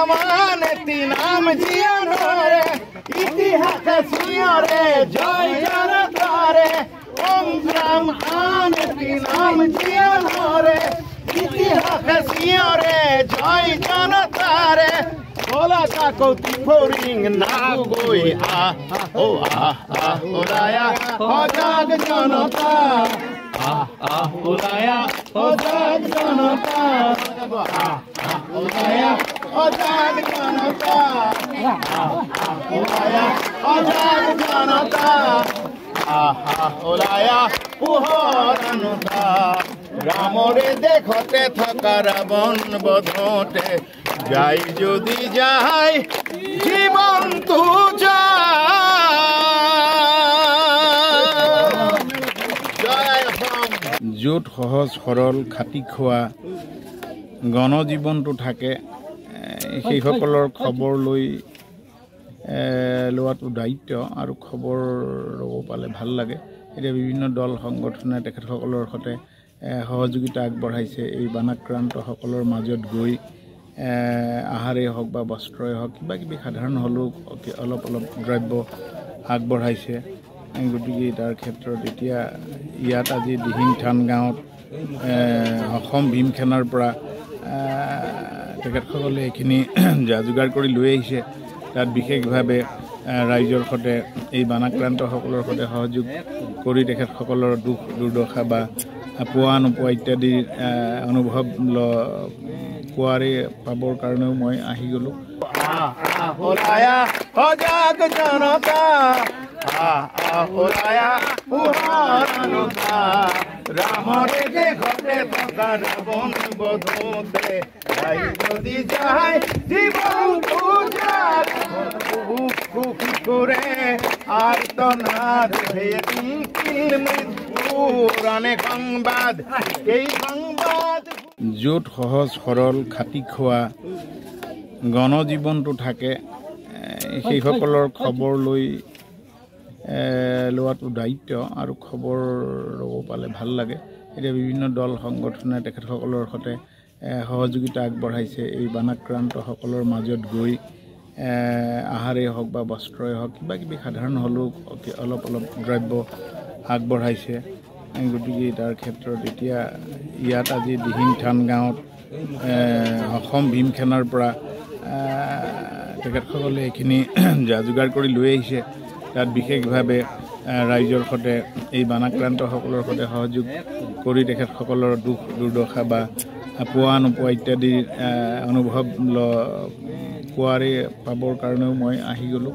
রামান এটি নাম জিয়ানরে ইতিহাসে সুয়রে জয় জনতারে ওম রাম আনতি নাম জিয়ানরে ইতিহাসে সুয়রে জয় জনতারে ওলা কা কৌতি ফরিং না গই ও ওলায়া ও জাগ জনতা ওলায়া ও জাগ জনতা ওলায়া ও জাগ জনতা ওলায়া ও জাগ জনতা ওলায়া পুহরনতা রামরে দেখতে থাকা রাবণ বধতে যাই যদি যাই জীবন তু য'ত সহজ সৰল খাটি খোৱা গণজীৱনটো থাকে সেইসকলৰ খবৰ লৈ লোৱাটো দায়িত্ব আৰু খবৰ ল'ব পালে ভাল লাগে। এতিয়া বিভিন্ন দল সংগঠনে তেখেতসকলৰ সৈতে সহযোগিতা আগবঢ়াইছে। এই বানাক্ৰান্তসকলৰ মাজত গৈ আহাৰেই হওক বা বস্ত্ৰই হওক কিবা কিবি সাধাৰণ হ'লেও অলপ দ্ৰব্য আগবঢ়াইছে। গতিকে তাৰ ক্ষেত্ৰত এতিয়া ইয়াত আজি দিহিং থান গাঁৱত অসম ভীম সেনাৰ পৰা তেখেতসকলে এইখিনি যা যোগাৰ কৰি লৈ আহিছে। তাত বিশেষভাৱে ৰাইজৰ সৈতে এই বানাক্ৰান্তসকলৰ সৈতে সহযোগ কৰি তেখেতসকলৰ দুখ দুৰ্দশা বা পোৱা নোপোৱা ইত্যাদি অনুভৱ পোৱাৰে পাবৰ কাৰণেও মই আহি গ'লোঁ। ওলায়া সজাগ জনতা ওলায়া পুহৰনতা ৰামৰে দেখতে থকা ৰাৱণ বধতে যাই যদি যায় জীবন পূজাত সুখী কৰে আৰ্তনাদ পুৰাণে সংবাদ এই সংবাদ য'ত সহজ সৰল খাটি খোৱা গণজীৱনটো থাকে সেইসকলৰ খবৰ লৈ লোৱাটো দায়িত্ব আৰু খবৰ ল'ব পালে ভাল লাগে। এতিয়া বিভিন্ন দল সংগঠনে তেখেতসকলৰ সৈতে সহযোগিতা আগবঢ়াইছে। এই বানাক্ৰান্তসকলৰ মাজত গৈ আহাৰেই হওক বা বস্ত্ৰই হওক কিবা কিবি সাধাৰণ হ'লেও অলপ দ্ৰব্য আগবঢ়াইছে। গতিকে তাৰ ক্ষেত্ৰত এতিয়া ইয়াত আজি দিহিং থান গাঁৱত অসম ভীম সেনাৰ পৰা তেখেতসকলে এইখিনি যা যোগাৰ কৰি লৈ আহিছে। তাত বিশেষভাৱে ৰাইজৰ সৈতে এই বানাক্ৰান্তসকলৰ সৈতে সহযোগ কৰি তেখেতসকলৰ দুখ দুৰ্দশা বা পোৱা নোপোৱা ইত্যাদি অনুভৱ পোৱাৰে পাবৰ কাৰণেও মই আহি গ'লোঁ।